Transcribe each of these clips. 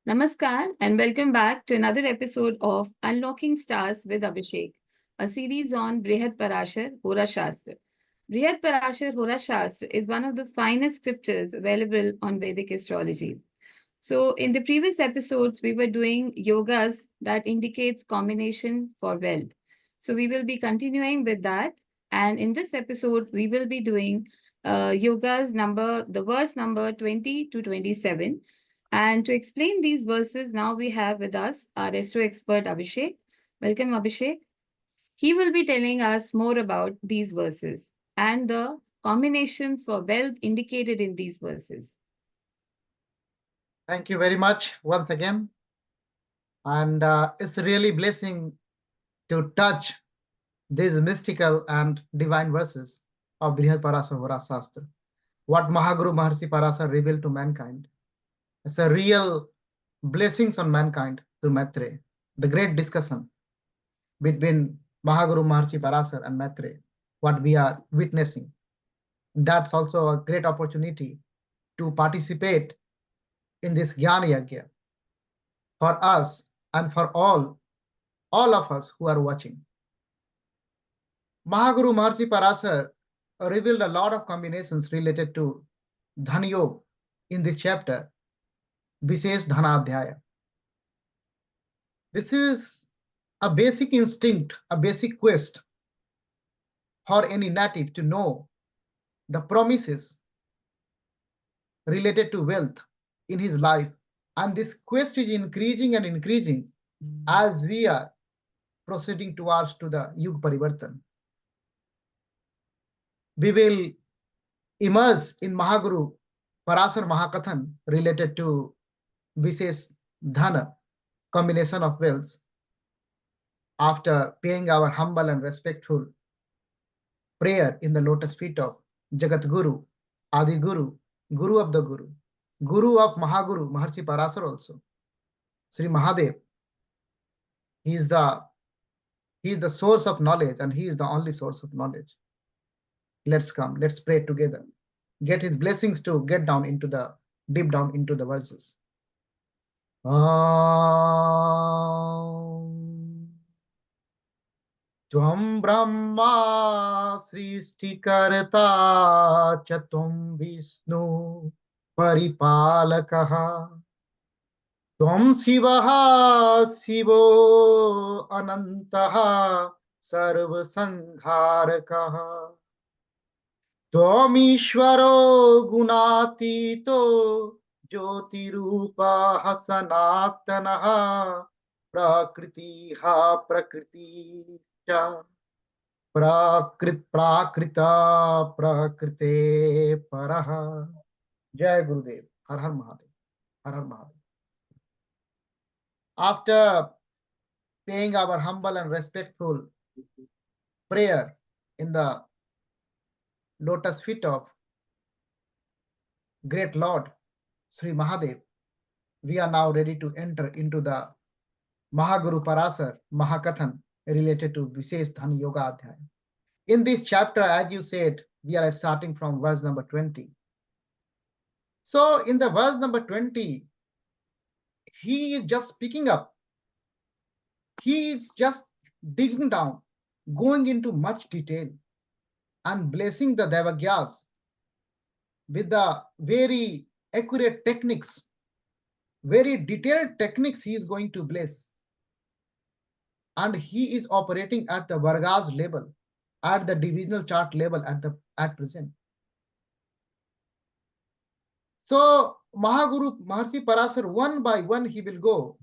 Namaskar and welcome back to another episode of Unlocking Stars with Abhishek, a series on Brihat Parashar Hora Shastra. Brihat Parashar Hora Shastra is one of the finest scriptures available on Vedic astrology. So, in the previous episodes, we were doing yogas that indicates combination for wealth. So, we will be continuing with that. And in this episode, we will be doing the verse number 20 to 27. And to explain these verses, now we have with us our astro expert Abhishek. Welcome, Abhishek. He will be telling us more about these verses and the combinations for wealth indicated in these verses. Thank you very much once again. And it's really blessing to touch these mystical and divine verses of Brihat Parasa Hora Shastra. What Mahaguru Maharshi Parasa revealed to mankind. It's a real blessings on mankind through Maitre. The great discussion between Mahaguru Maharshi Parasar and Maitre, what we are witnessing. That's also a great opportunity to participate in this Jnana Yagya for us and for all of us who are watching. Mahaguru Maharshi Parasar revealed a lot of combinations related to Dhan Yog in this chapter, Vishesh Dhan. This is a basic instinct, a basic quest for any native to know the promises related to wealth in his life. And this quest is increasing and increasing as we are proceeding towards to the Yug Parivartan. We will immerse in Mahaguru Parasar Mahakathan related to Vishesh Dhana, combination of wealths, after paying our humble and respectful prayer in the lotus feet of Jagat Guru, Adi Guru, Guru of the Guru, Guru of Mahaguru, Maharshi Parasar also, Sri Mahadev. He is the source of knowledge and he is the only source of knowledge. Let's come, let's pray together. Get his blessings to get down into the deep down into the verses. Tvam Brahma Srishtikarta cha Tvam Vishnu Paripalakaha Tvam Shivaha Shivo Anantaha Sarva Sangharakaha Twamishwaro Gunatito Jyotirupa Sanatanaha Prakritiha Prakriticha Prakrita Prakrite Paraha. Jai Gurudev. Har Har Mahadev. Har Har Mahadev. After paying our humble and respectful prayer in the lotus feet of great Lord Sri Mahadev, we are now ready to enter into the Mahaguru Parasar Mahakathan related to Vishesh Dhan Yoga Adhyaya. In this chapter, as you said, we are starting from verse number 20. So in the verse number 20, he is just picking up. He is just digging down, going into much detail and blessing the Devagyas with the very accurate techniques, very detailed techniques he is going to bless. And he is operating at the Vargas level, at the divisional chart level at present. So Mahaguru Maharshi Parasar, one by one he will go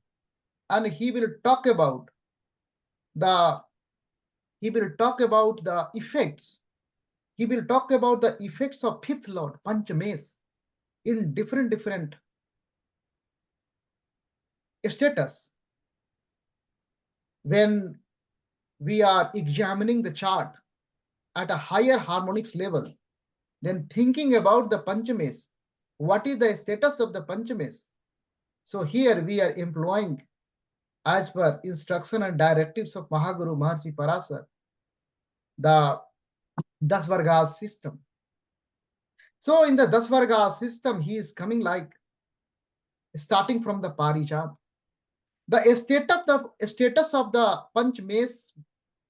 and he will talk about the effects. He will talk about the effects of fifth lord, Panchames, in different status. When we are examining the chart at a higher harmonics level, then thinking about the Panchames, what is the status of the Panchames? So here we are employing, as per instruction and directives of Mahaguru Maharshi Parasar, the Dasvargas system. So in the Dasvargas system, he is coming like starting from the Parijat. The status of the Panch Mes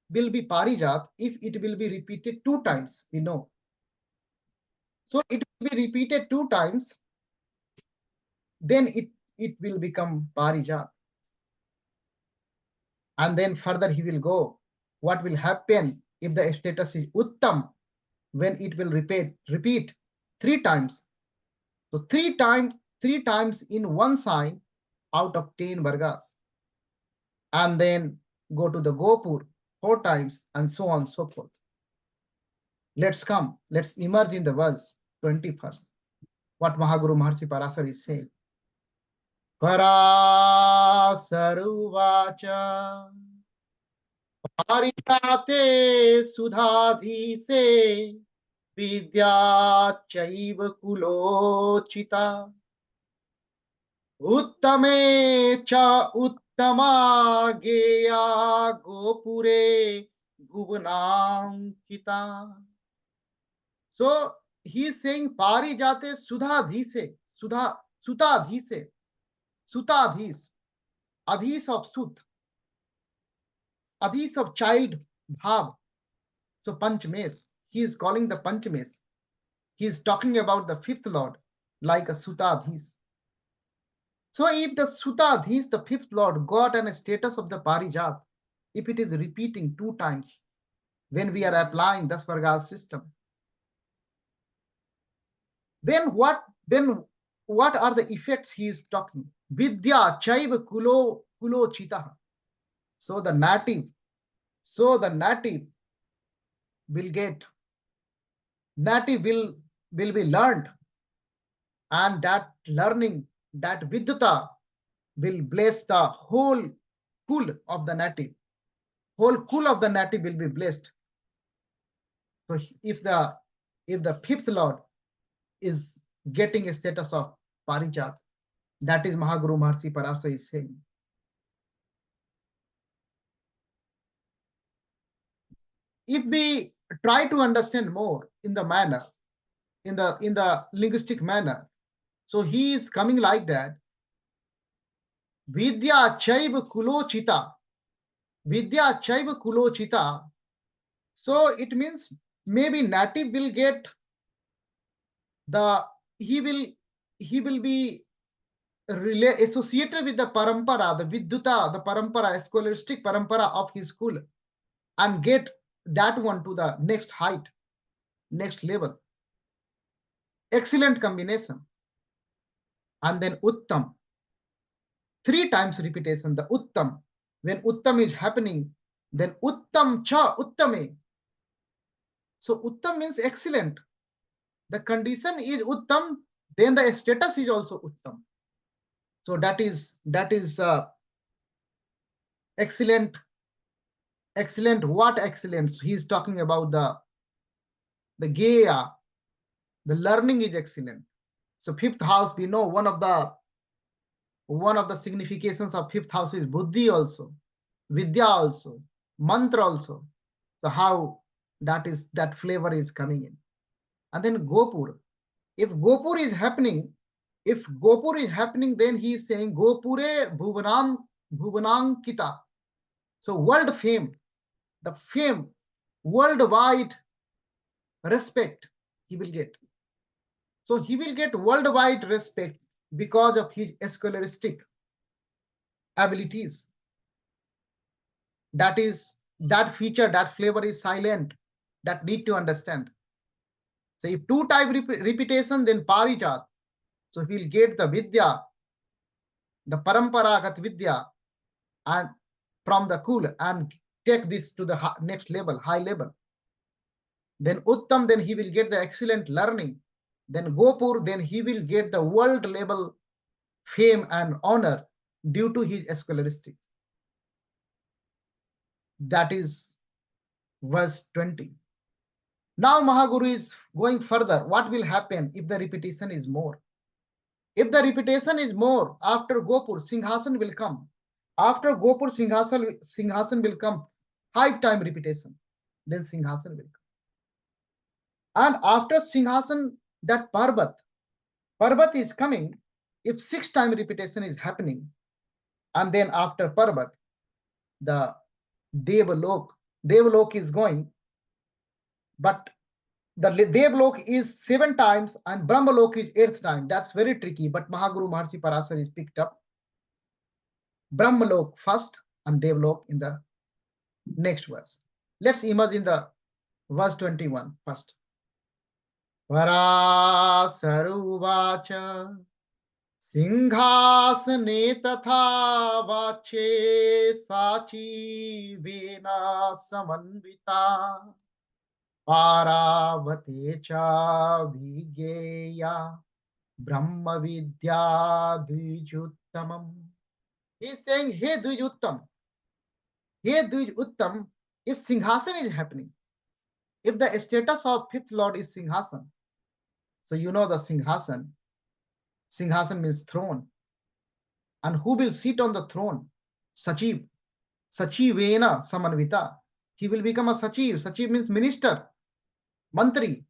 will be Parijat if it will be repeated 2 times, we know. So it will be repeated 2 times, then it will become Parijat. And then further he will go. What will happen if the status is Uttam when it will repeat 3 times? So three times in one sign out of 10 vargas. And then go to the Gopur 4 times and so on and so forth. Let's emerge in the verse 21st. What Mahaguru Maharshi Parashara is saying. Parasaruvacha Parijate Sudhadhi se Vidya Chaiva Kulochita Uttame cha uttama geya gopure bhuvanankita. So he is saying Parijate Sudhadhise, Sutadhise, Sutadhis, Adhis of Sut, Adhis of child Bhav. So Panchmes, he is calling the Panchmes. He is talking about the fifth Lord like a Sutadhis. So if the Sutadhis, the fifth Lord, got a status of the Parijat, if it is repeating 2 times when we are applying the Svarga system, then what are the effects he is talking? Vidya Chaiva Kulo Chitaha. So the native will be learned, and that learning, that vidyata will bless the whole kul of the native. Whole kul of the native will be blessed. So if the fifth Lord is getting a status of Parijat, that is Mahaguru Maharshi Parashara is saying. If we try to understand more in the manner, in the linguistic manner, so he is coming like that. Vidya Chaiva Kulochita. Vidya Chaiva Kulochita. So it means maybe native will get he will be associated with the parampara, the vidyuta, the parampara, scholastic parampara of his school, and get that one to the next height, next level. Excellent combination. And then Uttam. 3 times repetition, the Uttam. When Uttam is happening, then Uttam cha Uttame. So Uttam means excellent. The condition is Uttam, then the status is also Uttam. So that is excellent. Excellent. What excellence? He is talking about the Geya. The learning is excellent. So fifth house, we know one of the significations of fifth house is Buddhi also, Vidya also, Mantra also. So how that flavor is coming in. And then Gopur. If Gopur is happening, then he is saying Gopure Bhuvanankita. So world fame, the fame, worldwide respect he will get. So he will get worldwide respect because of his scholastic abilities. That feature, that flavor is silent, that need to understand. So if 2 times repetition, then Parijat. So he will get the Vidya, the Paramparagat Vidya, and from the Kul, and take this to the next level, high level. Then Uttam, then he will get the excellent learning. Then Gopur, then he will get the world level fame and honor due to his scholastics. That is verse 20. Now Mahaguru is going further. What will happen if the repetition is more? If the repetition is more, after Gopur, Singhasan will come. After Gopur, Singhasan will come. 5-time repetition. Then Singhasan will come. And after Singhasan, that Parvat is coming. if 6 times repetition is happening, and then after Parvat, the Devalok is going, but the Devlok is 7 times and Brahmalok is 8th time. That's very tricky, but Mahaguru Maharshi Parashar is picked up Brahmalok first and Devlok in the next verse. Let's imagine the verse 21 first. Parasaruvacha Singhasane tatha vache sachi vena samanvita Paravate cha vigeya Brahma vidya dvijuttamam. He is saying, hey Dvijuttam, hey Dvijuttam, if Singhasan is happening, if the status of fifth lord is Singhasan, so you know the Singhasan means throne. And who will sit on the throne? Sachiv. Sachivena Samanvita. He will become a Sachiv. Sachiv means minister, Mantri.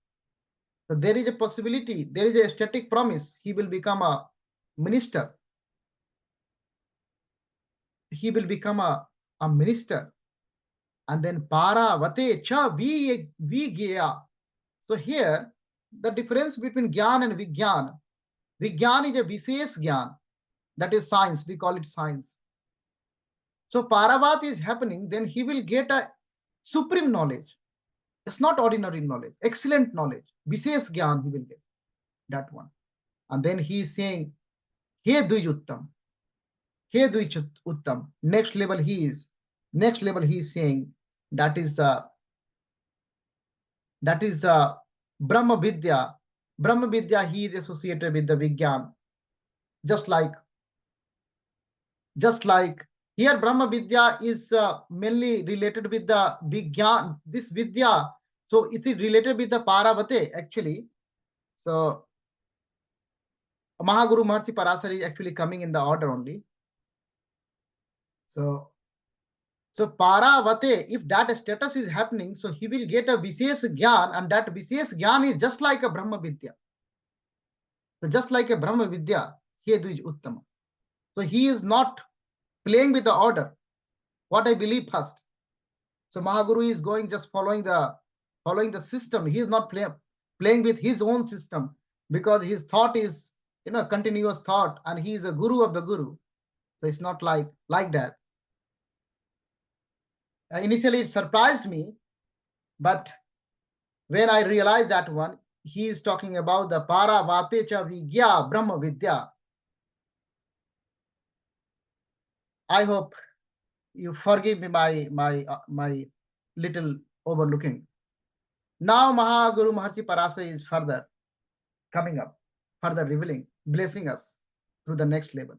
So there is a possibility, there is a static promise. He will become a minister. He will become a minister. And then para vate cha vigya. So here, the difference between gyan and vigyan. Vigyan is a Vishesh Gyan. That is science. We call it science. So Paravat is happening, then he will get a supreme knowledge. It's not ordinary knowledge, excellent knowledge. Vishesh Gyan he will get. That one. And then he is saying, He Dvijuttam. He Dvijuttam. Next level he is saying that is Brahma Vidya. Brahma Vidya, he is associated with the Vigyan. Just like here Brahma Vidya is mainly related with the Vigyan, this Vidya. So it is related with the Paravate actually. So Mahaguru Maharshi Parashar is actually coming in the order only. So Paravate, if that status is happening, so he will get a Vishesh Gyan, and that Vishesh Gyan is just like a Brahma Vidya. So just like a Brahma Vidya, he is Uttama. So he is not playing with the order, what I believe first. So Mahaguru is going just following the system. He is not playing with his own system, because his thought is continuous thought, and he is a guru of the guru. So it's not like that. Initially it surprised me, but when I realized that one, he is talking about the para vatecha vigya Brahma Vidya. I hope you forgive me my little overlooking. Now Mahaguru Maharshi Parashar is further coming up, further revealing, blessing us through the next level.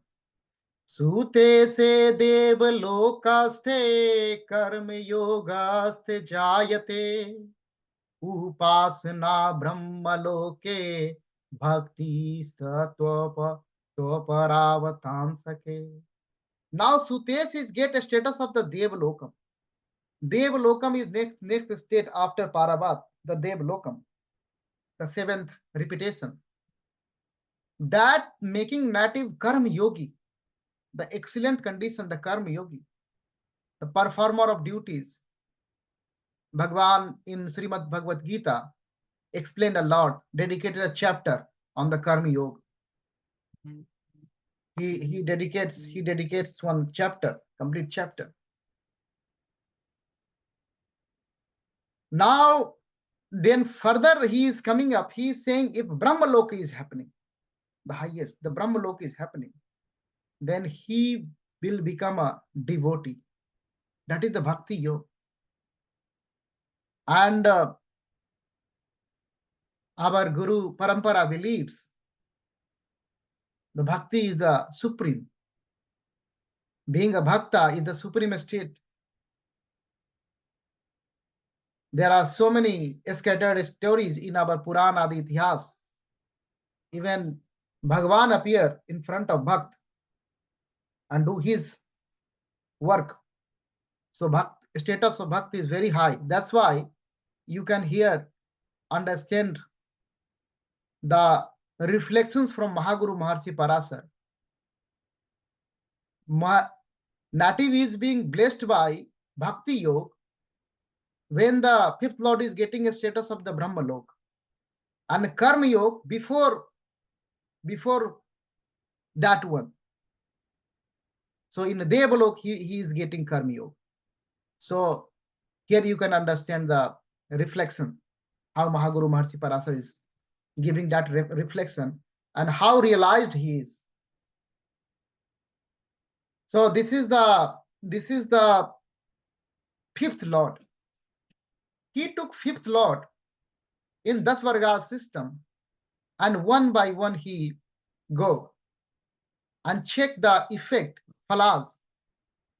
Sute se devalokaste karma yogaste jayate upasana brahmaloke bhakti sattvaparavatam sake. Now Sutesh is get a status of the Devalokam. Devalokam is next state after Paravat, the Devalokam, the 7th repetition. That making native Karma Yogi, the excellent condition, the Karma Yogi, the performer of duties. Bhagwan in Srimad Bhagavad Gita explained a lot, dedicated a chapter on the Karma Yoga. He dedicates one chapter, complete chapter. Now, then further he is coming up, he is saying if Brahmaloka is happening, the highest, the Brahmaloka is happening, then he will become a devotee. That is the Bhakti Yoga. And our Guru Parampara believes the Bhakti is the supreme. Being a Bhakta is the supreme state. There are so many scattered stories in our Purana Adi Itihas. Even Bhagwan appear in front of Bhakt and do his work. So status of Bhakti is very high. That's why you can hear, understand the reflections from Mahaguru Maharshi Parasar. Native is being blessed by Bhakti Yoga when the fifth lord is getting a status of the Brahma Lok. And Karma Yoga before that one. So in Devalok, he is getting Karma Yoga. So here you can understand the reflection, how Mahaguru Maharshi Parasar is giving that reflection and how realized he is. So this is the fifth lord. He took fifth lord in Dasvarga system, and one by one he go and check the effect, phalas,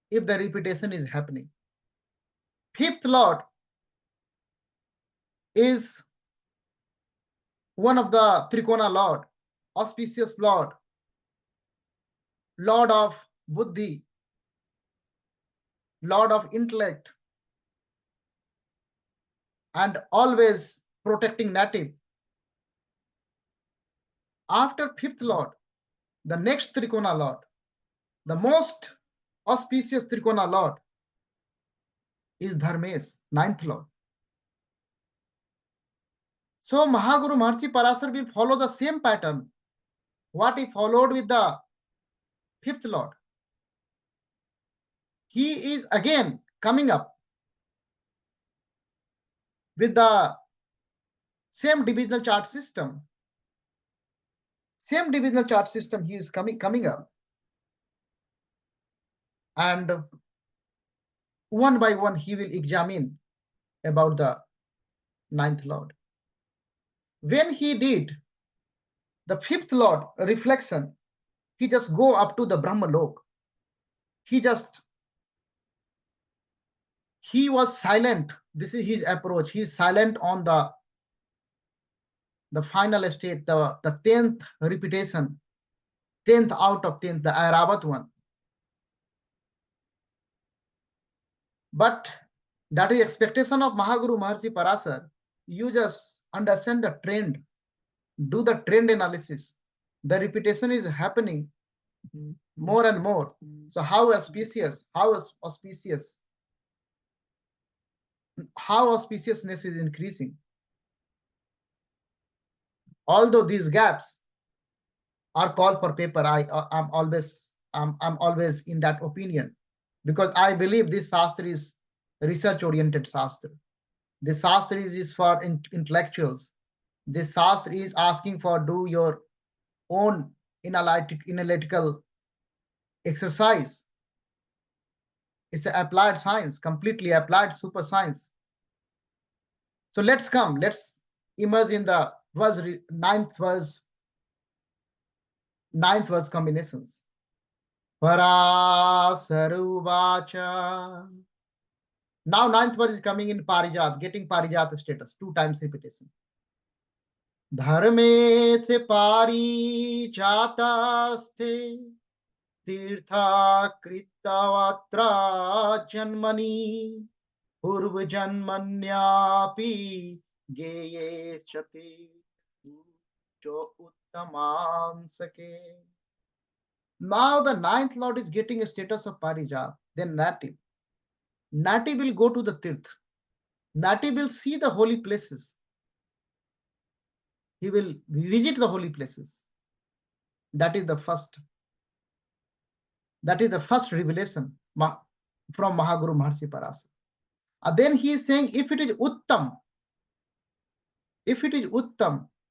if the repetition is happening. Fifth lord is one of the Trikona lord, auspicious lord, lord of buddhi, lord of intellect, and always protecting native. After fifth lord, the next Trikona lord, the most auspicious Trikona lord is Dharmesh, ninth lord. So Mahaguru Maharshi Parasar will follow the same pattern what he followed with the fifth lord. He is again coming up with the same divisional chart system. Same divisional chart system he is coming up. And one by one he will examine about the ninth lord. When he did the fifth lord reflection, he just go up to the Brahma Lok. He was silent. This is his approach. He is silent on the final state, the 10th repetition, 10th out of 10th, the Airavat one. But that is expectation of Mahaguru Maharshi Parasar. You just understand the trend, do the trend analysis. The repetition is happening more and more. So how auspiciousness is increasing. Although these gaps are called for paper, I'm always in that opinion, because I believe this Shastra is research-oriented Shastra. This Shastra is for intellectuals. This Shastra is asking for do your own analytical exercise. It's an applied science, completely applied super science. So let's immerse in the ninth verse combinations. Parasaruvacha. Now ninth verse is coming in Parijat, getting Parijat status, 2 times repetition. Dharme se parijataste tirtha kritavatra janmani purva janmanyapi geye chate cho uttamam sake. Now the ninth lord is getting a status of Parijat, then native. Native will go to the tirth. Native will see the holy places. He will visit the holy places. That is the first revelation from Mahaguru Maharshi Parasar. Then he is saying, if it is Uttam,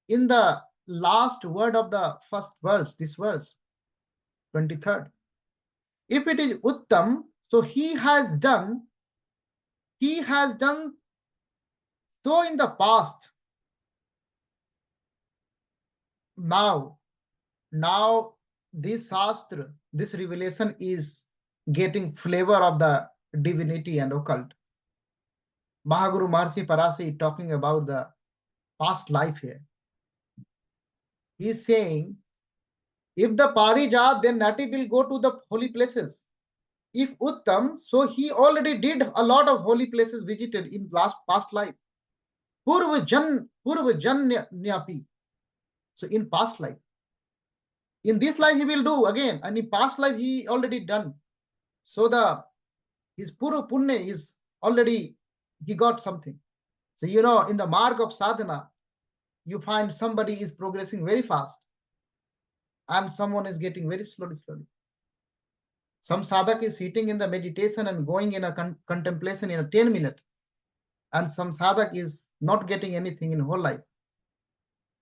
in the last word of the first verse, this verse, 23rd, if it is Uttam, so he has done so in the past. Now this Shastra, this revelation is getting flavor of the divinity and occult. Mahaguru Maharshi Parasar is talking about the past life here. He is saying, if the Parijat, then native will go to the holy places. If Uttam, so he already did a lot of holy places visited in past life. Purva Jannyapi. So in past life, in this life he will do again, and in past life he already done. So his puru punya is already, he got something. So in the mark of sadhana, you find somebody is progressing very fast and someone is getting very slowly. Some sadhak is sitting in the meditation and going in a contemplation in a 10 minutes, and some sadhak is not getting anything in whole life.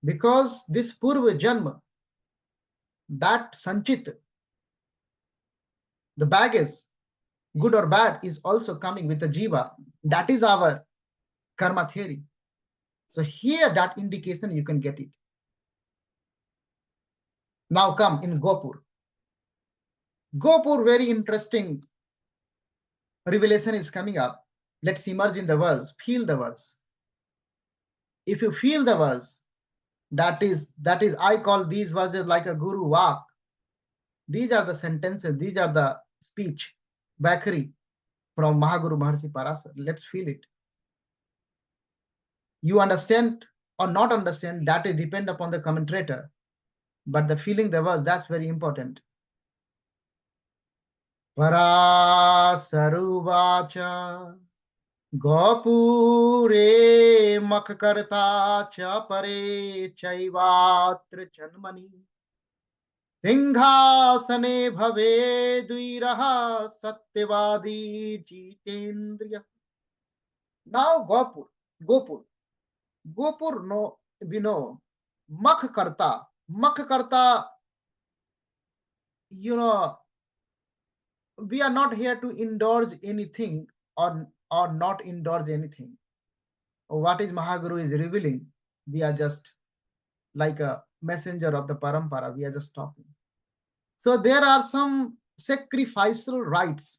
Because this purva janma, that sanchit, the baggage, good or bad, is also coming with the jiva. That is our karma theory. So here that indication you can get it. Now come in Gopur. Gopur, very interesting revelation is coming up. Let's immerse in the verse, feel the verse. If you feel the verse, that is I call these verses like a guru vak. These are the sentences, these are the speech, Bakari from Mahaguru Maharshi Parashara. Let's feel it. You understand or not understand, that is depend upon the commentator. But the feeling the verse, that's very important. Parasaruvacha Gopure Makkarta cha pare chaivatra janmani Singhasane bhave duiraha satyavadi jitendriya. Now Gopur, no, we know, Makkarta, we are not here to indulge anything or not indulge anything. What is Mahaguru is revealing, we are just like a messenger of the parampara, we are just talking. So there are some sacrificial rites,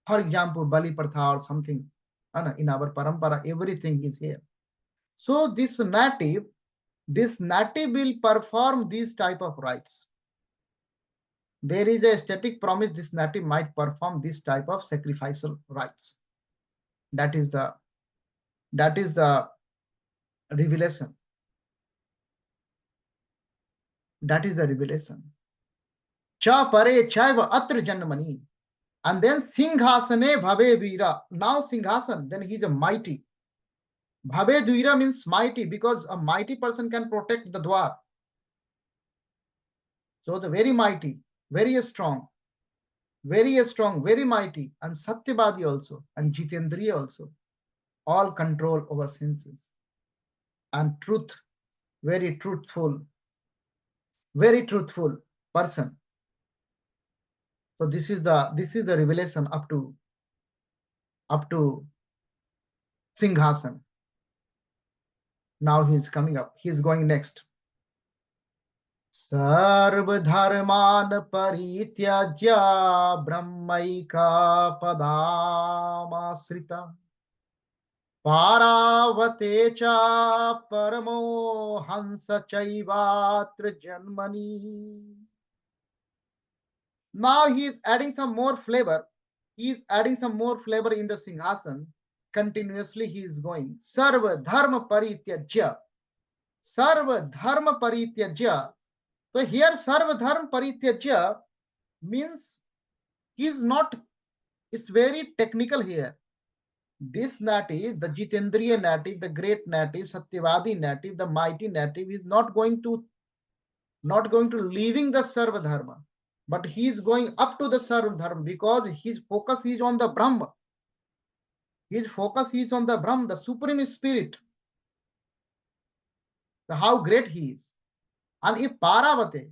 for example Bali Pratha or something. In our parampara everything is here. So this native will perform these type of rites. There is a static promise this native might perform this type of sacrificial rites. That is the revelation. That is the revelation. Cha pare chaiva atra janmani. And then Singhasane bhave vira. Now Singhasan, then he is a mighty. Bhave Dvira means mighty, because a mighty person can protect the dwar. So the very mighty, very strong, very mighty, and Satyavadi also, and Jitendriya also, all control over senses. And truth, very truthful person. So this is the revelation up to Singhasan. Now he is coming up. He is going next. Sarva dharman parityajya brahmaika padamasrita paravate cha paramo hansa chaivatra janmani. Now he is adding some more flavor. He is adding some more flavor in the Singhasan. Continuously he is going. Sarva dharma parityajya. Sarva dharma parityajya. So here Sarva Dharma Parityajya means he is not, it's very technical here. This native, the Jitendriya native, the great native, Satyavadi native, the mighty native, is not going to leaving the Sarva Dharma, but he is going up to the Sarva Dharma, because his focus is on the Brahma. His focus is on the Brahma, the Supreme Spirit. So how great he is. And if Paravate,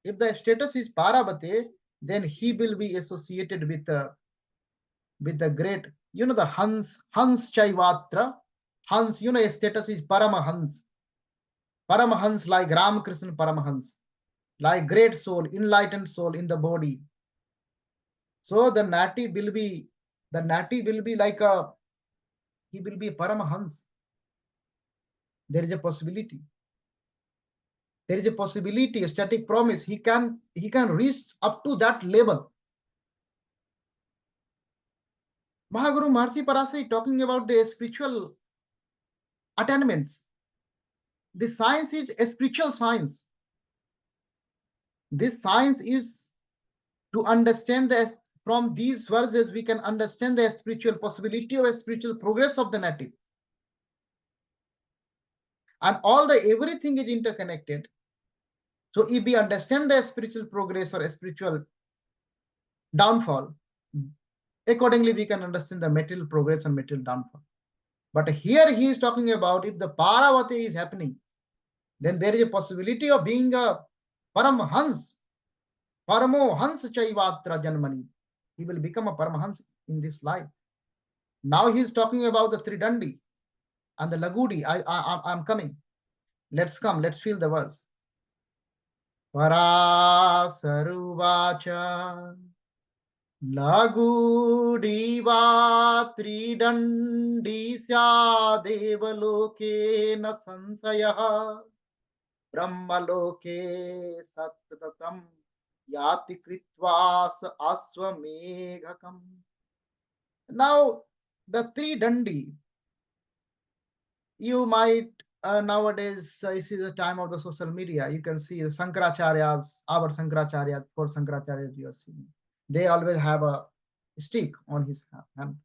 if the status is Paravate, then he will be associated with the great, the Hans Chaivatra. Hans, his status is Paramahans. Paramahans like Ramakrishna Paramahans, like great soul, enlightened soul in the body. So the nati will be like he will be a Paramahans. There is a possibility. There is a possibility, a static promise. He can reach up to that level. Mahaguru Maharshi Parashara is talking about the spiritual attainments. This science is a spiritual science. This science is to understand that from these verses we can understand the spiritual possibility of a spiritual progress of the native. And all the everything is interconnected. So if we understand the spiritual progress or a spiritual downfall, accordingly we can understand the material progress and material downfall. But here he is talking about if the Paravati is happening, then there is a possibility of being a Paramhans, Paramo Hans Chaivatra Janmani. He will become a Paramhans in this life. Now he is talking about the Tridandi and the Lagudi. I'm coming. Let's come. Let's feel the verse. Parasaruvacha Lagudi va Tridandi Devaloke na sansaya Brahmaloke Satyatam Yati Kritvas Aswameghakam. Now, the three Dandi, you might nowadays, this is the time of the social media, you can see the Sankaracharya's, our Sankaracharya, for Sankaracharya you are seeing. They always have a stick on his hand.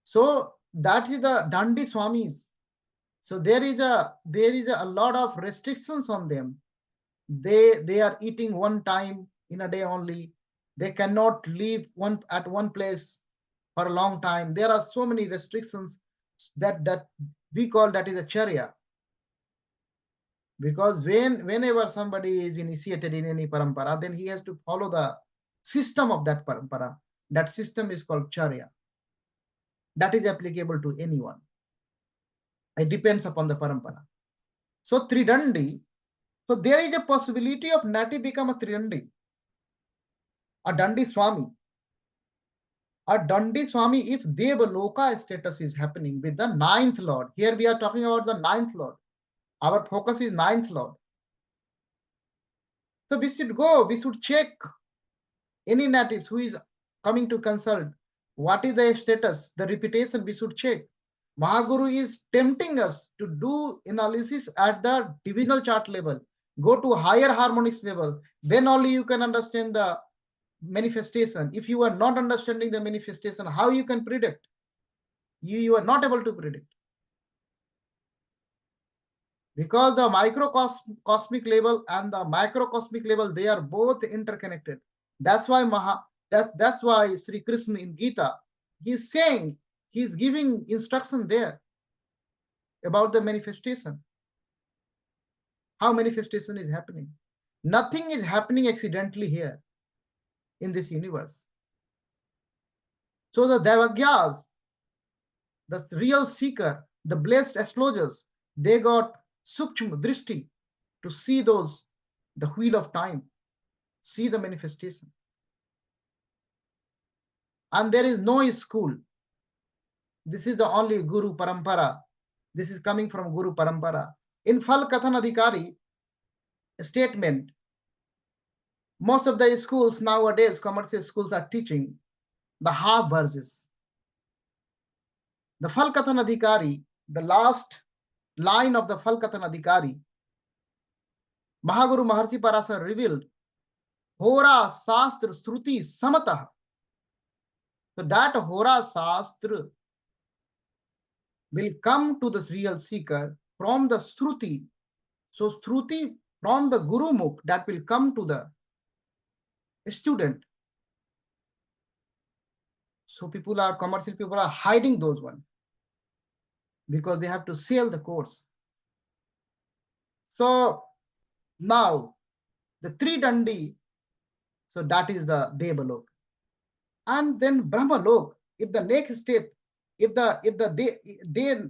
So that is the Dandi Swamis. So there is a lot of restrictions on them. They are eating one time in a day only. They cannot live at one place for a long time. There are so many restrictions that we call that is a charya. Because whenever somebody is initiated in any parampara, then he has to follow the system of that parampara. That system is called charya. That is applicable to anyone. It depends upon the parampara. So Tridandi, so there is a possibility of Nati become a Tridandi, a Dandi Swami. A Dandi Swami, if Devaloka status is happening with the ninth Lord. Here we are talking about the ninth Lord. Our focus is ninth Lord. So we should go, we should check any natives who is coming to consult. What is the status, the reputation we should check. Mahaguru is tempting us to do analysis at the divisional chart level. Go to higher harmonics level. Then only you can understand the manifestation. If you are not understanding the manifestation, how you can predict? You are not able to predict. Because the microcosmic level and the macrocosmic level, they are both interconnected. That's why that's why Sri Krishna in Gita, he's saying, he's giving instruction there about the manifestation. How manifestation is happening. Nothing is happening accidentally here in this universe. So the Devagyas, the real seeker, the blessed astrologers, they got sukshma drishti to see those, the wheel of time, see the manifestation. And there is no school. This is the only Guru Parampara. This is coming from Guru Parampara. In Phal Kathan Adhikari statement, most of the schools nowadays, commercial schools, are teaching the half verses. The Phal Kathan Adhikari, the last line of the Phal Kathan Adhikari, Mahaguru Maharshi Parashara revealed, Hora Shastra Shruti Samatah. So that Hora Shastra will come to this real seeker from the Shruti. So Shruti from the Guru Mukh, that will come to the student. So commercial people are hiding those ones because they have to sell the course. So now the three Dandi, so that is the Devalok. And then Brahmalok, if the next step, if the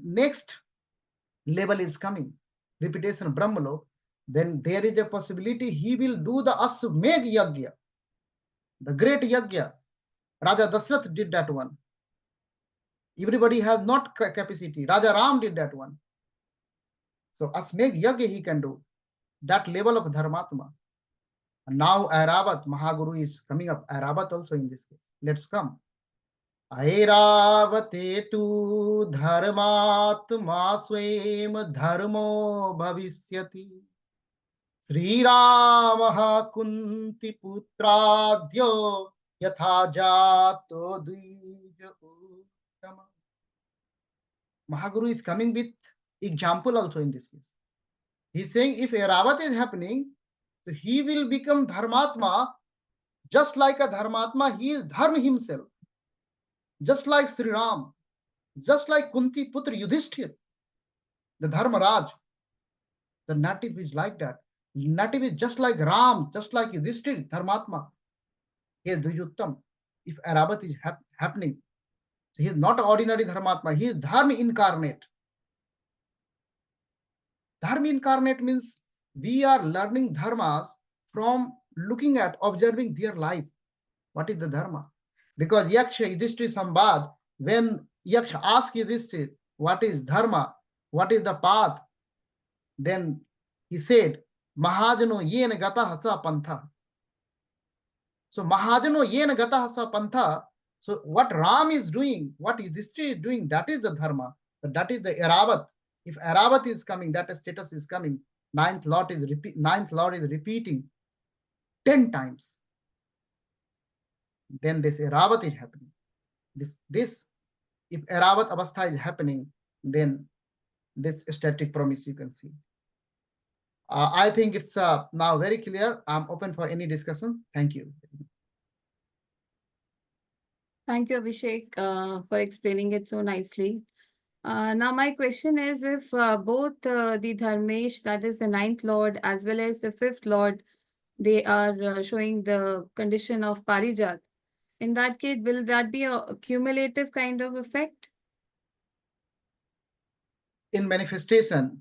next level is coming, reputation Brahmalok, then there is a possibility he will do the Asmeg Yagya, the great Yagya. Raja Dasrath did that one. Everybody has not capacity. Raja Ram did that one. So Asmeg Yagya he can do. That level of Dharmatma. And now Airavat, Mahaguru is coming up. Airavat also in this case. Let's come. ऐरावते तु धर्मात्मा स्वयं धर्मो भविष्यति श्रीरामः कुन्तिपुत्राद्यो यथा जातो द्विज उत्तम. Mahaguru is coming with example also in this case. He is saying if Airavat is happening, so he will become Dharmatma. Just like a Dharmatma, he is Dharma himself. Just like Sri Ram, just like Kunti Putra Yudhishthir, the Dharmaraj, the native is like that. Native is just like Ram, just like Yudhishthir, Dharmatma. He is Dvijuttam. If Airavat is happening, so he is not ordinary Dharmatma, he is Dharma incarnate. Dharma incarnate means we are learning dharmas from looking at, observing their life. What is the dharma? Because Yaksha Yudhishthir Sambad, when Yaksha asked Yudhishthir, what is dharma? What is the path? Then he said, Mahajano yena gata hasa pantha. So Mahajano yena gata hasa pantha. So what Ram is doing, what Yudhishthir is doing, that is the dharma. But that is the Airavat. If Airavat is coming, that status is coming. Ninth Lord is repeating 10 times. Then this Airavat is happening. This if Airavat Avastha is happening, then this static promise you can see. I think it's now very clear. I'm open for any discussion. Thank you. Thank you, Abhishek, for explaining it so nicely. Now, my question is if both the Dharmesh, that is the ninth lord, as well as the fifth lord, they are showing the condition of Parijat. In that case, will that be a cumulative kind of effect? In manifestation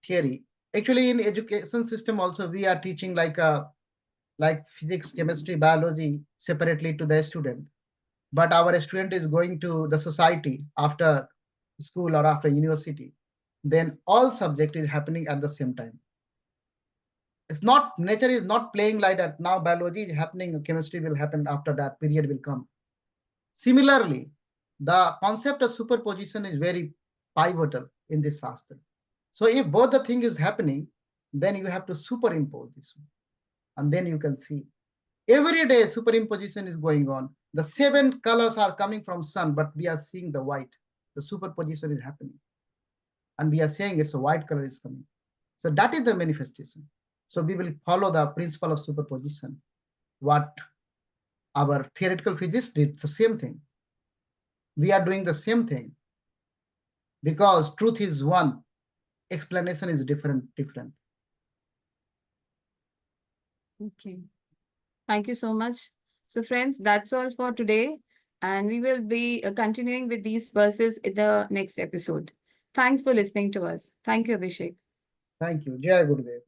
theory, actually in education system also we are teaching like physics, chemistry, biology separately to the student. But our student is going to the society after school or after university, then all subject is happening at the same time. It's not, nature is not playing like that. Now biology is happening, chemistry will happen after that period will come. Similarly, the concept of superposition is very pivotal in this Shastra. So if both the thing is happening, then you have to superimpose this one. And then you can see every day superimposition is going on. The 7 colors are coming from sun, but we are seeing the white. The superposition is happening. And we are saying it's a white color is coming. So that is the manifestation. So we will follow the principle of superposition. What our theoretical physics did, it's the same thing. We are doing the same thing. Because truth is one, explanation is different. Okay. Thank you so much. So, friends, that's all for today. And we will be continuing with these verses in the next episode. Thanks for listening to us. Thank you, Abhishek. Thank you. Jai Gurudev.